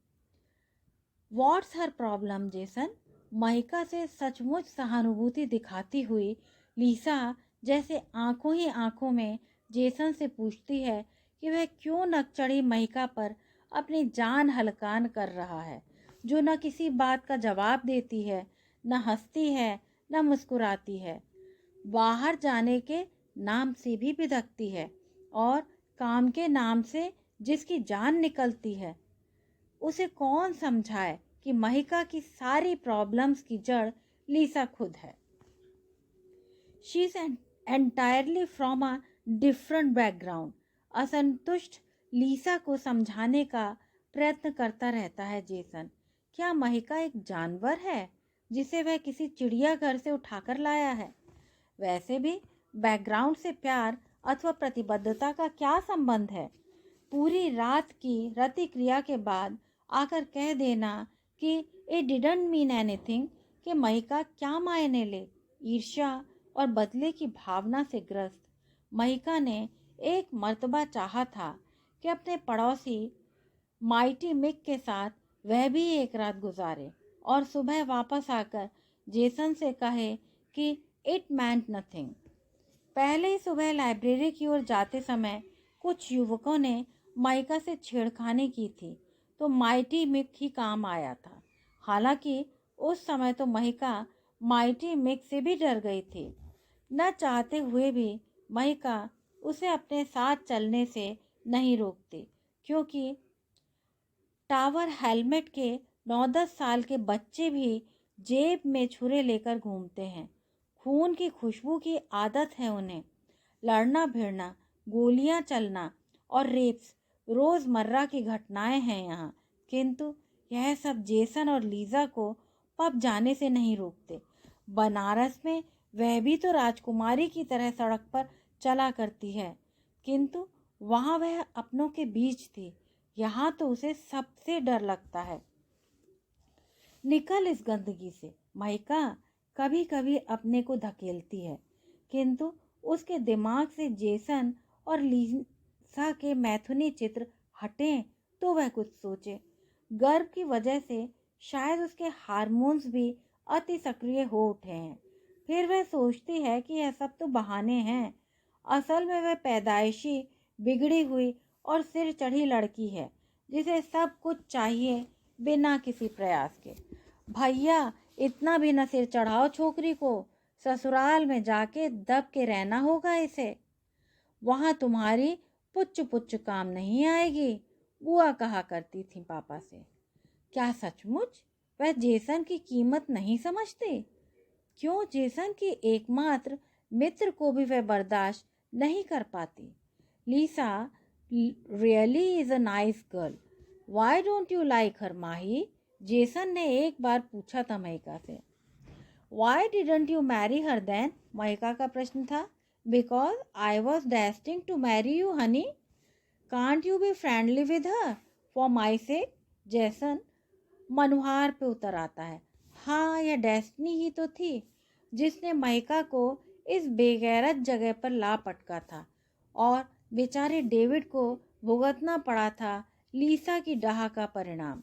What's her problem Jason? Mahika से सचमुच सहानुभूति दिखाती हुई लीसा जैसे आंखों ही आंखों में जेसन से पूछती है कि वह क्यों नकचढ़ी महिका पर अपनी जान हलकान कर रहा है, जो न किसी बात का जवाब देती है, न हंसती है, न मुस्कुराती है, बाहर जाने के नाम से भी बिधकती है और काम के नाम से जिसकी जान निकलती है। उसे कौन समझाए कि महिका की सारी प्रॉब्लम्स की जड़ लीसा खुद है। She is entirely from a different background. असंतुष्ट लीसा को समझाने का प्रयत्न करता रहता है जेसन। क्या महिका एक जानवर है जिसे वह किसी चिड़ियाघर से उठाकर लाया है? वैसे भी बैकग्राउंड से प्यार अथवा प्रतिबद्धता का क्या संबंध है? पूरी रात की रति क्रिया के बाद आकर कह देना कि इट डिडंट मीन एनीथिंग कि महिका क्या मायने ले। ईर्ष्या और बदले की भावना से ग्रस्त महिका ने एक मर्तबा चाहा था कि अपने पड़ोसी माइटी मिक के साथ वह भी एक रात गुजारे और सुबह वापस आकर जेसन से कहे कि इट मैंट नथिंग। पहले ही सुबह लाइब्रेरी की ओर जाते समय कुछ युवकों ने माइका से छेड़खानी की थी तो माइटी मिक ही काम आया था। हालांकि उस समय तो महिका माइटी मिक से भी डर गई थी। न चाहते हुए भी महिका उसे अपने साथ चलने से नहीं रोकती, क्योंकि टावर हेलमेट के 9-10 साल के बच्चे भी जेब में छुरे लेकर घूमते हैं। खून की खुशबू की आदत है उन्हें। लड़ना भिड़ना, गोलियां चलना और रेप्स रोजमर्रा की घटनाएं हैं यहाँ, किंतु यह सब जेसन और लीजा को पब जाने से नहीं रोकते। बनारस में वह भी तो राजकुमारी की तरह सड़क पर चला करती है, किंतु वहाँ वह अपनों के बीच थी। यहाँ तो उसे सबसे डर लगता है। निकल इस गंदगी से। महिका कभी कभी अपने को धकेलती है, किंतु उसके दिमाग से जेसन और लीसा के मैथुनी चित्र हटें तो वह कुछ सोचे। गर्व की वजह से शायद उसके हार्मोन्स भी अति सक्रिय हो उठे हैं। फिर वह सोचती है कि यह सब तो बहाने हैं। असल में वह पैदाइशी बिगड़ी हुई और सिर चढ़ी लड़की है जिसे सब कुछ चाहिए बिना किसी प्रयास के। भैया इतना भी न सिर चढ़ाओ छोकरी को, ससुराल में जाके दब के रहना होगा इसे। वहाँ तुम्हारी पुच्छ पुच्छ काम नहीं आएगी, बुआ कहा करती थी पापा से। क्या सचमुच वह जेसन की कीमत नहीं समझती? क्यों जेसन की एकमात्र मित्र को भी वह बर्दाश्त नहीं कर पाती? Lisa really is a nice girl, why don't you like her Mahi? Jason ने एक बार पूछा था महिका से। Why didn't you marry her then? Mahika का प्रश्न था। Because I was destined to marry you honey. Can't you be friendly with her for my sake? Jason मनुहार पे उतर आता है। हाँ, यह डेस्टिनी ही तो थी जिसने महिका को इस बेगैरत जगह पर ला पटका था और बेचारे डेविड को भुगतना पड़ा था लीसा की डाह का परिणाम।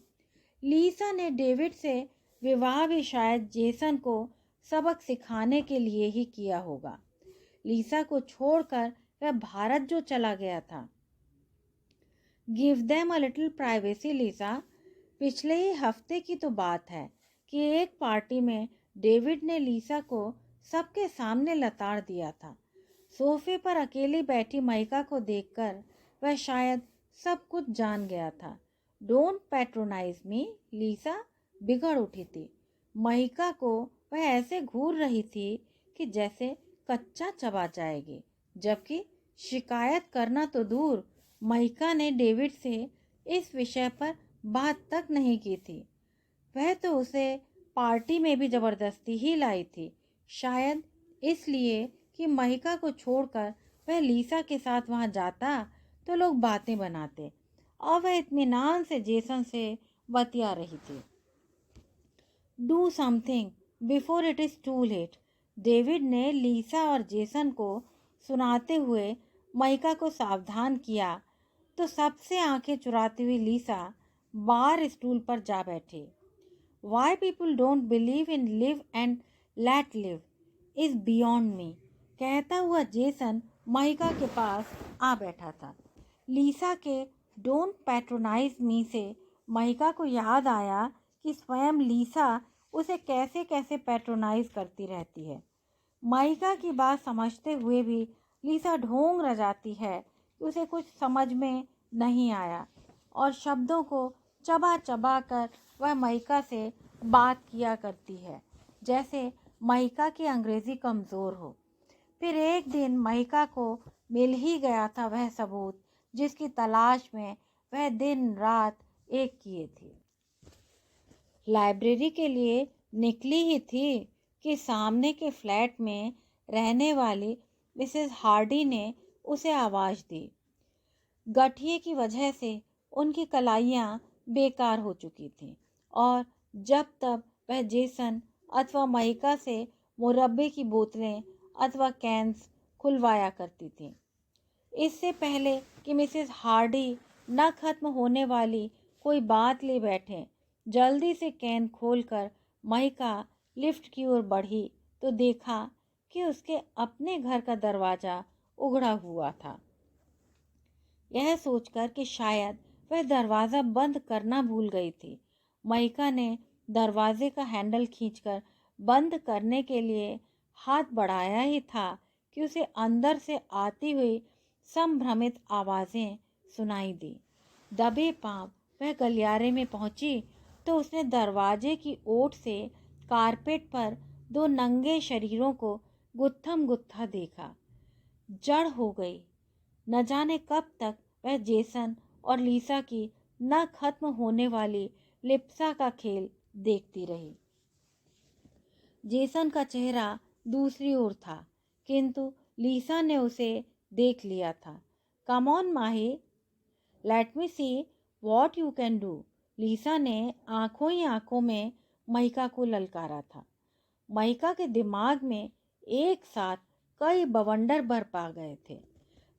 लीसा ने डेविड से विवाह भी शायद जेसन को सबक सिखाने के लिए ही किया होगा। लीसा को छोड़कर वह भारत जो चला गया था। Give them a little privacy Lisa. पिछले ही हफ्ते की तो बात है कि एक पार्टी में डेविड ने लीसा को सबके सामने लताड़ दिया था। सोफे पर अकेली बैठी महिका को देखकर वह शायद सब कुछ जान गया था। डोंट पैट्रोनाइज मी। लीसा बिगड़ उठी थी। महिका को वह ऐसे घूर रही थी कि जैसे कच्चा चबा जाएगी, जबकि शिकायत करना तो दूर, महिका ने डेविड से इस विषय पर बात तक नहीं की थी। वह तो उसे पार्टी में भी जबरदस्ती ही लाई थी, शायद इसलिए कि महिका को छोड़कर वह लीसा के साथ वहां जाता तो लोग बातें बनाते, और वह इत्मीनान से जेसन से बतिया रही थी। Do something before it is too late, David ने लीसा और जेसन को सुनाते हुए महिका को सावधान किया तो सबसे आंखें चुराती हुई लीसा बार स्टूल पर जा बैठी। Why people don't believe in live and let live is beyond me, कहता हुआ जेसन महिका के पास आ बैठा था। लीसा के डोंट पैट्रोनाइज मी से महिका को याद आया कि स्वयं लीसा उसे कैसे कैसे पैट्रोनाइज करती रहती है। महिका की बात समझते हुए भी लीसा ढोंग रजाती है कि उसे कुछ समझ में नहीं आया, और शब्दों को चबा चबा कर वह महिका से बात किया करती है जैसे महिका की अंग्रेजी कमज़ोर हो। फिर एक दिन महिका को मिल ही गया था वह सबूत जिसकी तलाश में वह दिन रात एक किए थी। लाइब्रेरी के लिए निकली ही थी कि सामने के फ्लैट में रहने वाली मिसेस हार्डी ने उसे आवाज़ दी। गठिए की वजह से उनकी कलाइयाँ बेकार हो चुकी थीं, और जब तब वह जेसन अथवा महिका से मुरब्बे की बोतलें अथवा कैंस खुलवाया करती थीं। इससे पहले कि मिसेस हार्डी न खत्म होने वाली कोई बात ले बैठें, जल्दी से कैन खोलकर महिका लिफ्ट की ओर बढ़ी तो देखा कि उसके अपने घर का दरवाज़ा उघड़ा हुआ था। यह सोचकर कि शायद वह दरवाज़ा बंद करना भूल गई थी, महिका ने दरवाजे का हैंडल खींचकर बंद करने के लिए हाथ बढ़ाया ही था कि उसे अंदर से आती हुई संभ्रमित आवाज़ें सुनाई दी। दबे पांव वह गलियारे में पहुंची तो उसने दरवाजे की ओट से कारपेट पर दो नंगे शरीरों को गुत्थम गुत्था देखा। जड़ हो गई। न जाने कब तक वह जेसन और लीसा की न खत्म होने वाली लिप्सा का खेल देखती रही। जेसन का चेहरा दूसरी ओर था, किंतु लीसा ने उसे देख लिया था। Come on Mahi, let me see what you can do, Lisa ने आंखों ही आंखों में महिका को ललकारा था। महिका के दिमाग में एक साथ कई बवंडर बरपा गए थे।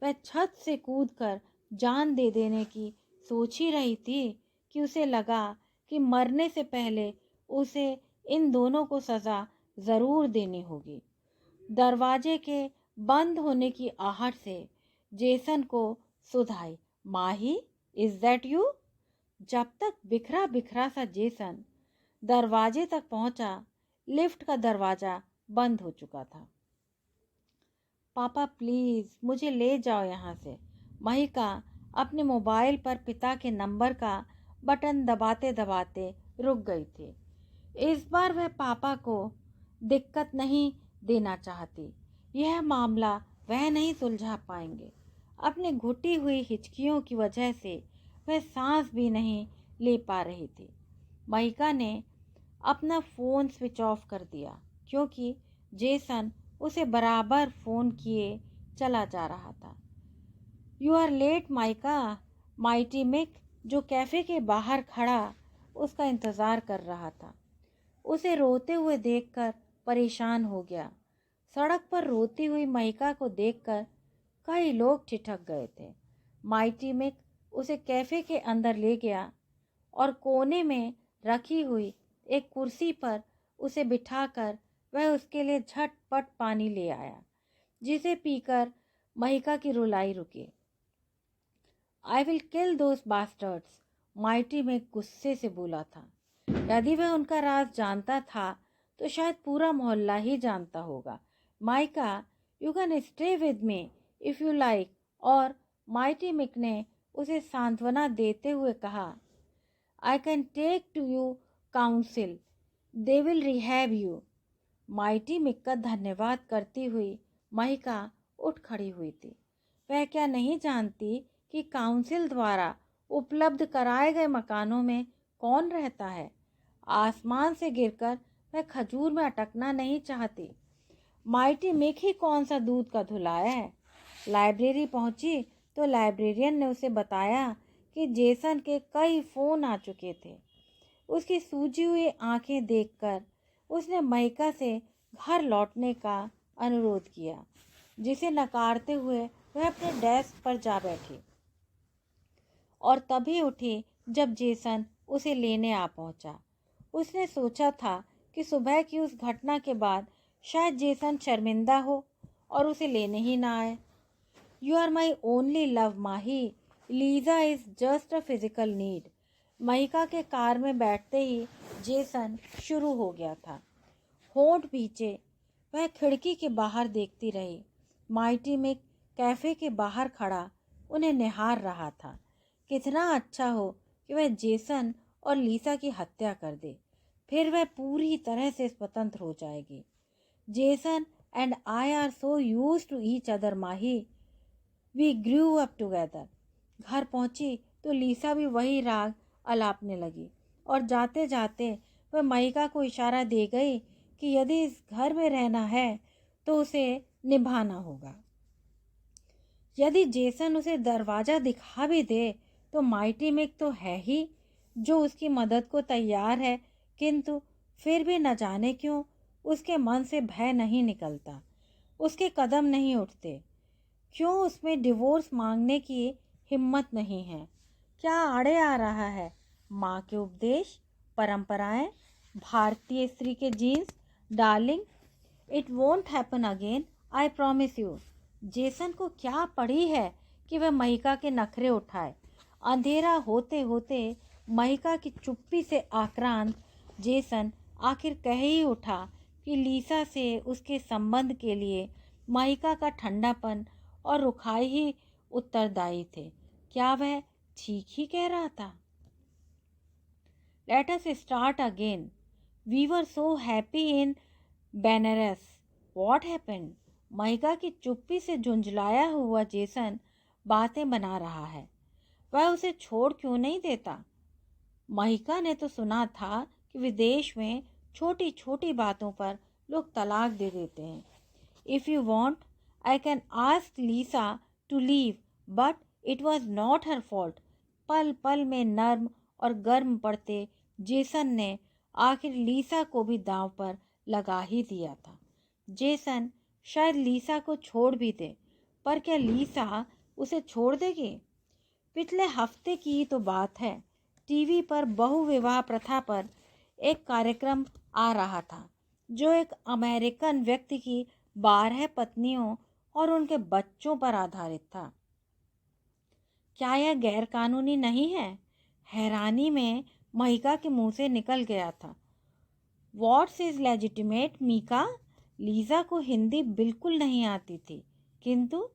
वह छत से कूदकर जान दे देने की सोच ही रही थी कि उसे लगा कि मरने से पहले उसे इन दोनों को सज़ा ज़रूर देनी होगी। दरवाजे के बंद होने की आहट से जेसन को सुध आई। माही, इज दैट यू? जब तक बिखरा बिखरा सा जेसन दरवाजे तक पहुंचा, लिफ्ट का दरवाज़ा बंद हो चुका था। पापा प्लीज़ मुझे ले जाओ यहाँ से, महिका अपने मोबाइल पर पिता के नंबर का बटन दबाते दबाते रुक गई थी। इस बार वह पापा को दिक्कत नहीं देना चाहती। यह मामला वह नहीं सुलझा पाएंगे। अपने घुटी हुई हिचकियों की वजह से वह सांस भी नहीं ले पा रही थी। महिका ने अपना फ़ोन स्विच ऑफ कर दिया क्योंकि जेसन उसे बराबर फ़ोन किए चला जा रहा था। You are late Mica, Mighty Mick जो कैफ़े के बाहर खड़ा उसका इंतज़ार कर रहा था, उसे रोते हुए देखकर परेशान हो गया। सड़क पर रोती हुई महिका को देखकर कई लोग ठिठक गए थे। माइटी मिक उसे कैफ़े के अंदर ले गया और कोने में रखी हुई एक कुर्सी पर उसे बिठाकर वह उसके लिए झटपट पानी ले आया, जिसे पीकर महिका की रुलाई रुकी। I will kill those bastards, Mighty में गुस्से से बोला था। यदि वह उनका राज जानता था तो शायद पूरा मोहल्ला ही जानता होगा। Mica, you can stay with me if you like. और माइटी मिक ने उसे सांत्वना देते हुए कहा, I can take to you counsel. They will rehab you. Mighty Mick का धन्यवाद करती हुई महिका उठ खड़ी हुई थी। वह क्या नहीं जानती कि काउंसिल द्वारा उपलब्ध कराए गए मकानों में कौन रहता है। आसमान से गिरकर वह खजूर में अटकना नहीं चाहती। माइटी मिक ही कौन सा दूध का धुलाया है। लाइब्रेरी पहुंची तो लाइब्रेरियन ने उसे बताया कि जेसन के कई फ़ोन आ चुके थे। उसकी सूजी हुई आंखें देखकर उसने महिका से घर लौटने का अनुरोध किया, जिसे नकारते हुए वह अपने डेस्क पर जा बैठी और तभी उठी जब जेसन उसे लेने आ पहुंचा। उसने सोचा था कि सुबह की उस घटना के बाद शायद जेसन शर्मिंदा हो और उसे लेने ही ना आए। You are my only love Mahi, Lisa is just a physical need. Mahika के कार में बैठते ही जेसन शुरू हो गया था। होंठ भींचे वह खिड़की के बाहर देखती रही। माइटी मिक कैफ़े के बाहर खड़ा उन्हें निहार रहा था। कितना अच्छा हो कि वह जेसन और लीसा की हत्या कर दे, फिर वह पूरी तरह से स्वतंत्र हो जाएगी। Jason and I are so used to each other Mahi, we grew up together. घर पहुंची तो लीसा भी वही राग अलापने लगी और जाते जाते वह महिका को इशारा दे गई कि यदि इस घर में रहना है तो उसे निभाना होगा। यदि जेसन उसे दरवाज़ा दिखा भी दे तो माइटी मिक तो है ही जो उसकी मदद को तैयार है, किंतु फिर भी न जाने क्यों उसके मन से भय नहीं निकलता, उसके कदम नहीं उठते। क्यों उसमें डिवोर्स मांगने की हिम्मत नहीं है? क्या आड़े आ रहा है? माँ के उपदेश, परंपराएं, भारतीय स्त्री के jeans? Darling, it won't happen again, I promise you. Jason को क्या पड़ी है कि वह महिका के नखरे उठाए। अंधेरा होते होते महिका की चुप्पी से आक्रांत जेसन आखिर कह ही उठा कि लीसा से उसके संबंध के लिए महिका का ठंडापन और रुखाई ही उत्तरदायी थे। क्या वह ठीक ही कह रहा था? Let us start again, we were so happy in Benares, what happened? Mahika की चुप्पी से झुंझलाया हुआ जेसन बातें बना रहा है। वह उसे छोड़ क्यों नहीं देता? महिका ने तो सुना था कि विदेश में छोटी छोटी बातों पर लोग तलाक दे देते हैं। If you want I can ask Lisa to leave, but it was not her fault. पल पल में नर्म और गर्म पड़ते जेसन ने आखिर लीसा को भी दांव पर लगा ही दिया था। जेसन शायद लीसा को छोड़ भी दे, पर क्या लीसा उसे छोड़ देगी? पिछले हफ्ते की तो बात है, टीवी पर बहुविवाह प्रथा पर एक कार्यक्रम आ रहा था जो एक अमेरिकन व्यक्ति की 12 पत्नियों और उनके बच्चों पर आधारित था। क्या यह गैरकानूनी नहीं है? हैरानी में महिका के मुंह से निकल गया था, what's is legitimate Mica? Lisa को हिंदी बिल्कुल नहीं आती थी, किंतु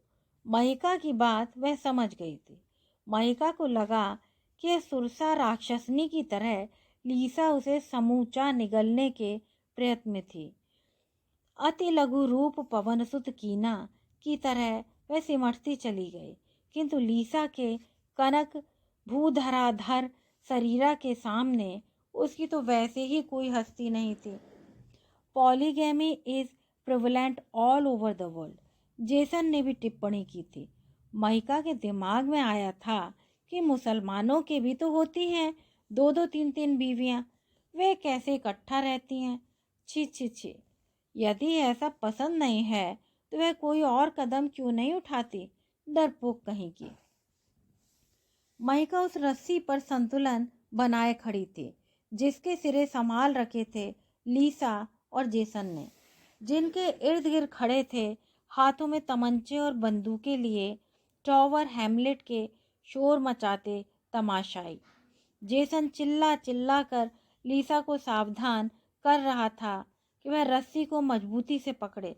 महिका की बात वह समझ गई थी। महिका को लगा कि यह सुरसा राक्षसनी की तरह लीसा उसे समूचा निगलने के प्रयत्न में थी। अति लघु रूप पवनसुत कीना की तरह वह सिमटती चली गई, किंतु लीसा के कनक भूधराधर शरीरा के सामने उसकी तो वैसे ही कोई हस्ती नहीं थी। Polygamy is prevalent all over the world, Jason ने भी टिप्पणी की थी। महिका के दिमाग में आया था कि मुसलमानों के भी तो होती हैं 2-2 3-3 बीवियां, वे कैसे इकट्ठा रहती हैं? छी छी छी। यदि ऐसा पसंद नहीं है तो वह कोई और कदम क्यों नहीं उठाती, डरपोक कहीं की। महिका उस रस्सी पर संतुलन बनाए खड़ी थी जिसके सिरे संभाल रखे थे लीसा और जेसन ने, जिनके इर्द गिर्द खड़े थे हाथों में तमंचे और बंदूकें लिए टॉवर हैमलेट के शोर मचाते तमाशाई। जेसन चिल्ला चिल्ला कर लीसा को सावधान कर रहा था कि वह रस्सी को मजबूती से पकड़े,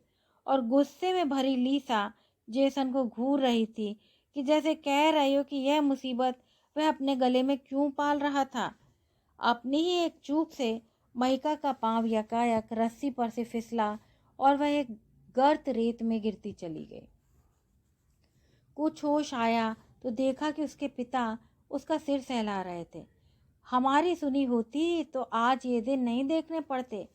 और गुस्से में भरी लीसा जेसन को घूर रही थी कि जैसे कह रही हो कि यह मुसीबत वह अपने गले में क्यों पाल रहा था। अपनी ही एक चूक से महिका का पांव यकायक रस्सी पर से फिसला और वह एक गर्त रेत में गिरती चली गई। कुछ होश आया तो देखा कि उसके पिता उसका सिर सहला रहे थे। हमारी सुनी होती तो आज ये दिन नहीं देखने पड़ते,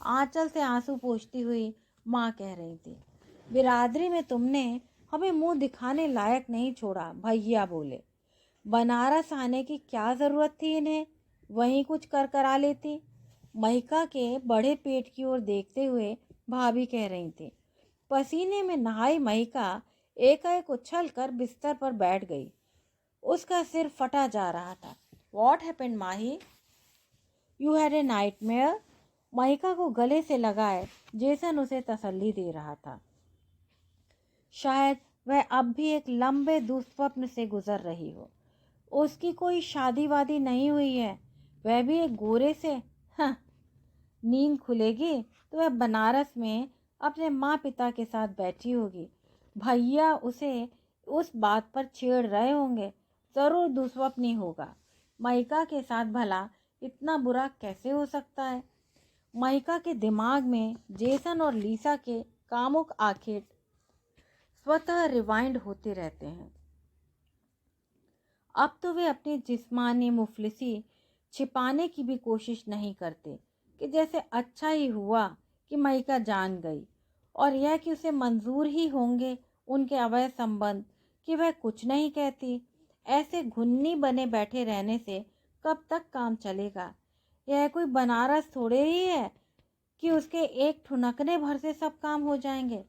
आंचल से आंसू पोंछती हुई माँ कह रही थी। बिरादरी में तुमने हमें मुंह दिखाने लायक नहीं छोड़ा, भैया बोले। बनारस आने की क्या जरूरत थी इन्हें, वहीं कुछ कर करा लेती। महिका के बड़े पेट की ओर देखते हुए भाभी कह रही थी। पसीने में नहाई महिका एकाएक उछल कर बिस्तर पर बैठ गई। उसका सिर फटा जा रहा था। What happened, Mahi? You had a nightmare? Mahika को गले से लगाए जेसन उसे तसल्ली दे रहा था। शायद वह अब भी एक लंबे दुस्वप्न से गुजर रही हो। उसकी कोई शादी वादी नहीं हुई है, वह भी एक गोरे से। हाँ, नींद खुलेगी तो वह बनारस में अपने माँ पिता के साथ बैठी होगी। भैया उसे उस बात पर छेड़ रहे होंगे, जरूर दुस्वप्न ही होगा। महिका के साथ भला इतना बुरा कैसे हो सकता है? महिका के दिमाग में जेसन और लीसा के कामुक आखेट स्वतः रिवाइंड होते रहते हैं। अब तो वे अपनी जिस्मानी मुफलिसी छिपाने की भी कोशिश नहीं करते कि जैसे अच्छा ही हुआ कि महिका जान गई, और यह कि उसे मंजूर ही होंगे उनके अवैध संबंध कि वह कुछ नहीं कहती। ऐसे घुन्नी बने बैठे रहने से कब तक काम चलेगा? यह कोई बनारस थोड़े ही है कि उसके एक ठुनकने भर से सब काम हो जाएंगे।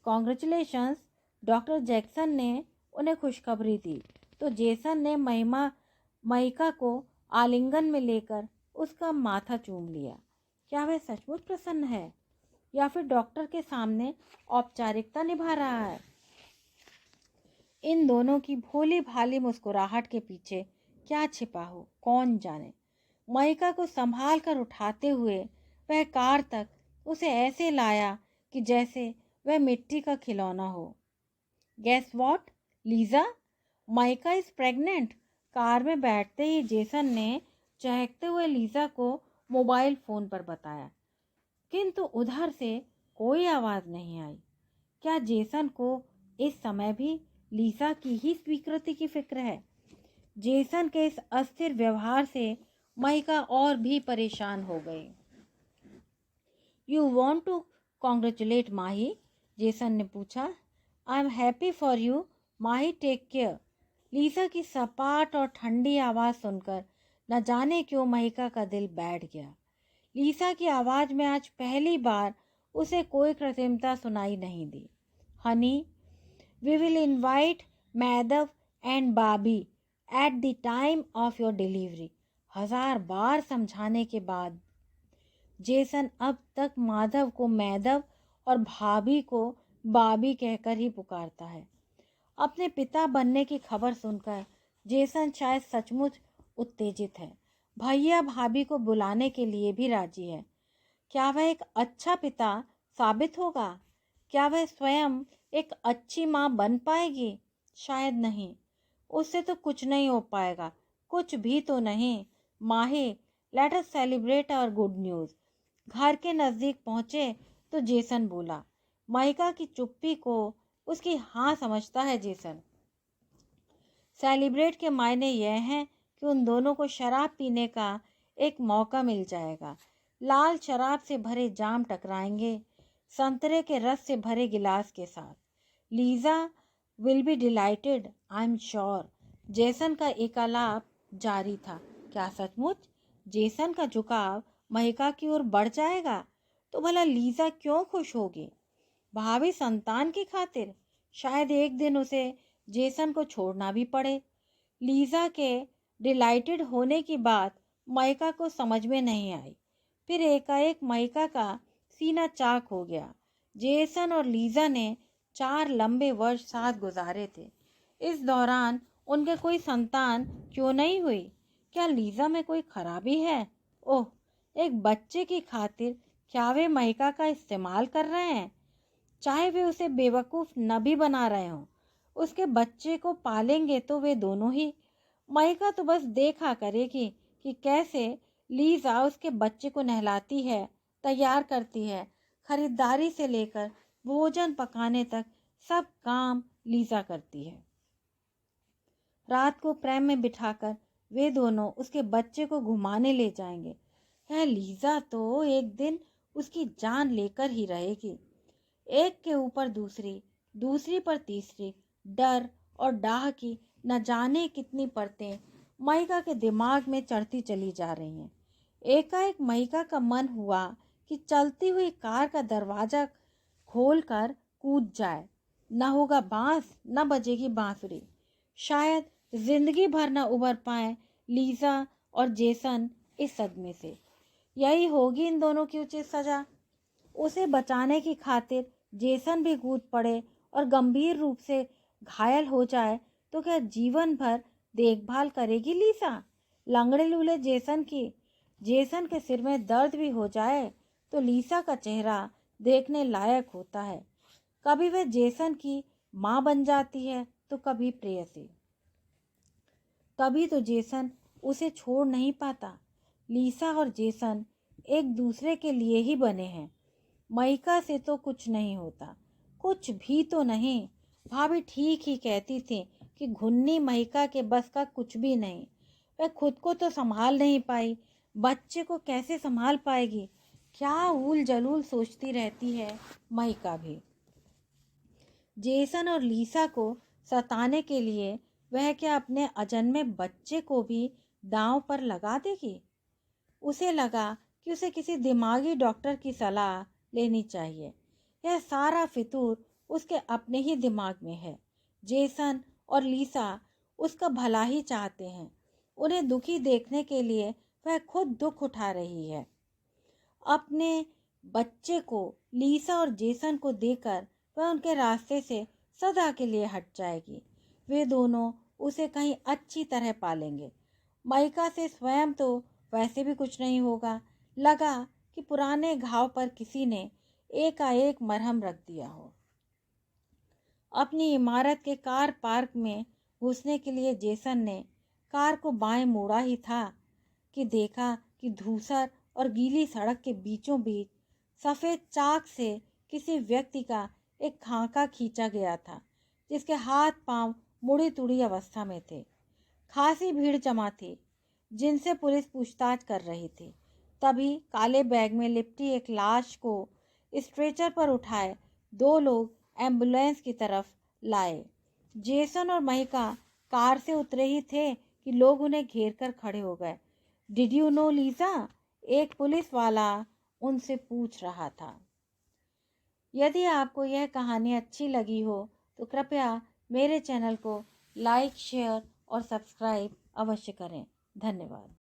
कॉन्ग्रेचुलेशंस, डॉक्टर जैक्सन ने उन्हें खुशखबरी दी तो जेसन ने महिका को आलिंगन में लेकर उसका माथा चूम लिया। क्या वह सचमुच प्रसन्न है या फिर डॉक्टर के सामने औपचारिकता निभा रहा है? इन दोनों की भोली भाली मुस्कुराहट के पीछे क्या छिपा हो, कौन जाने। महिका को संभाल कर उठाते हुए वह कार तक उसे ऐसे लाया कि जैसे वह मिट्टी का खिलौना हो। Guess what, Lisa, Mica is pregnant. Car में बैठते ही जेसन ने चहकते हुए लीजा को मोबाइल फोन पर बताया, किंतु उधर से कोई आवाज नहीं आई। क्या जेसन को इस समय भी लीसा की ही स्वीकृति की फिक्र है? जेसन के इस अस्थिर व्यवहार से माइका और भी परेशान हो गई। You want to congratulate Mahi? Jason ने पूछा। I am happy for you Mahi, take care. Lisa की सपाट और ठंडी आवाज़ सुनकर न जाने क्यों महिका का दिल बैठ गया। लीसा की आवाज़ में आज पहली बार उसे कोई कृत्रिमता सुनाई नहीं दी। Honey, we will invite Madhav and Bobby at the time of your delivery. 1000 बार समझाने के बाद जेसन अब तक माधव को मैधव और भाभी को बाबी कहकर ही पुकारता है। अपने पिता बनने की खबर सुनकर जेसन शायद सचमुच उत्तेजित है। भैया भाभी को बुलाने के लिए भी राजी है। क्या वह एक अच्छा पिता साबित होगा? क्या वह स्वयं एक अच्छी माँ बन पाएगी? शायद नहीं। उससे तो कुछ नहीं हो पाएगा, कुछ भी तो नहीं। Mahi, let us celebrate our good news. घर के नज़दीक पहुँचे तो जेसन बोला। माइका की चुप्पी को उसकी हाँ समझता है जेसन। सेलिब्रेट के मायने यह हैं कि उन दोनों को शराब पीने का एक मौका मिल जाएगा। लाल शराब से भरे जाम टकराएंगे संतरे के रस से भरे गिलास के साथ। Lisa will be dilated, I am sure. Jason का एकालाप जारी था। क्या सचमुच जेसन का झुकाव महिका की ओर बढ़ जाएगा तो भला लीजा क्यों खुश होगी? भावी संतान की खातिर शायद एक दिन उसे जेसन को छोड़ना भी पड़े। लीजा के डिलाइटेड होने की बात माइका को समझ में नहीं आई। फिर एकाएक माइका का सीना चाक हो गया। जेसन और लीजा ने 4 लंबे वर्ष साथ गुजारे थे। इस दौरान उनके कोई संतान क्यों नहीं हुई? क्या लीजा में कोई खराबी है? ओह, एक बच्चे की खातिर क्या वे माइका का इस्तेमाल कर रहे हैं? चाहे वे उसे बेवकूफ़ न भी बना रहे हों, उसके बच्चे को पालेंगे तो वे दोनों ही। माइका तो बस देखा करेगी कि कैसे लीजा उसके बच्चे को नहलाती है, तैयार करती है, खरीदारी से लेकर भोजन पकाने तक सब काम लीजा करती है। रात को प्रेम में बिठाकर वे दोनों उसके बच्चे को घुमाने ले जाएंगे। यह लीजा तो एक दिन उसकी जान लेकर ही रहेगी। एक के ऊपर दूसरी, दूसरी पर तीसरी, डर और डाह की न जाने कितनी परतें महिका के दिमाग में चढ़ती चली जा रही हैं। एकाएक महिका का मन हुआ कि चलती हुई कार का दरवाजा खोलकर कूद जाए। न होगा बांस, न बजेगी बांसुरी। शायद जिंदगी भर न उबर पाए लीजा और जेसन इस सदमे से। यही होगी इन दोनों की उचित सजा। उसे बचाने की खातिर जेसन भी कूद पड़े और गंभीर रूप से घायल हो जाए तो क्या जीवन भर देखभाल करेगी लीजा लंगड़े लूले जेसन की? जेसन के सिर में दर्द भी हो जाए तो लीसा का चेहरा देखने लायक होता है। कभी वह जेसन की माँ बन जाती है तो कभी प्रेयसी। तभी तो जेसन उसे छोड़ नहीं पाता। लीसा और जेसन एक दूसरे के लिए ही बने हैं। महिका से तो कुछ नहीं होता, कुछ भी तो नहीं। भाभी ठीक ही कहती थी कि घुन्नी महिका के बस का कुछ भी नहीं। वह खुद को तो संभाल नहीं पाई, बच्चे को कैसे संभाल पाएगी? क्या ऊल जलूल सोचती रहती है महिका भी। जेसन और लीसा को सताने के लिए वह क्या अपने अजन्मे बच्चे को भी दांव पर लगा देगी? उसे लगा कि उसे किसी दिमागी डॉक्टर की सलाह लेनी चाहिए। यह सारा फितूर उसके अपने ही दिमाग में है। जेसन और लीसा उसका भला ही चाहते हैं। उन्हें दुखी देखने के लिए वह खुद दुख उठा रही है। अपने बच्चे को लीसा और जेसन को देकर वह उनके रास्ते से सदा के लिए हट जाएगी। वे दोनों उसे कहीं अच्छी तरह पालेंगे। महिका से स्वयं तो वैसे भी कुछ नहीं होगा। लगा कि पुराने घाव पर किसी ने एकाएक मरहम रख दिया हो। अपनी इमारत के कार पार्क में घुसने के लिए जेसन ने कार को बाएं मोड़ा ही था कि देखा कि धूसर और गीली सड़क के बीचों बीच सफ़ेद चाक से किसी व्यक्ति का एक खाका खींचा गया था, जिसके हाथ पांव मुड़ी तुड़ी अवस्था में थे। खासी भीड़ जमा थी, जिनसे पुलिस पूछताछ कर रही थी। तभी काले बैग में लिपटी एक लाश को स्ट्रेचर पर उठाए दो लोग एम्बुलेंस की तरफ लाए। जेसन और महिका कार से उतरे ही थे कि लोग उन्हें घेर कर खड़े हो गए। Did you know Lisa? एक पुलिस वाला उनसे पूछ रहा था। यदि आपको यह कहानी अच्छी लगी हो तो कृपया मेरे चैनल को लाइक, शेयर और सब्सक्राइब अवश्य करें। धन्यवाद।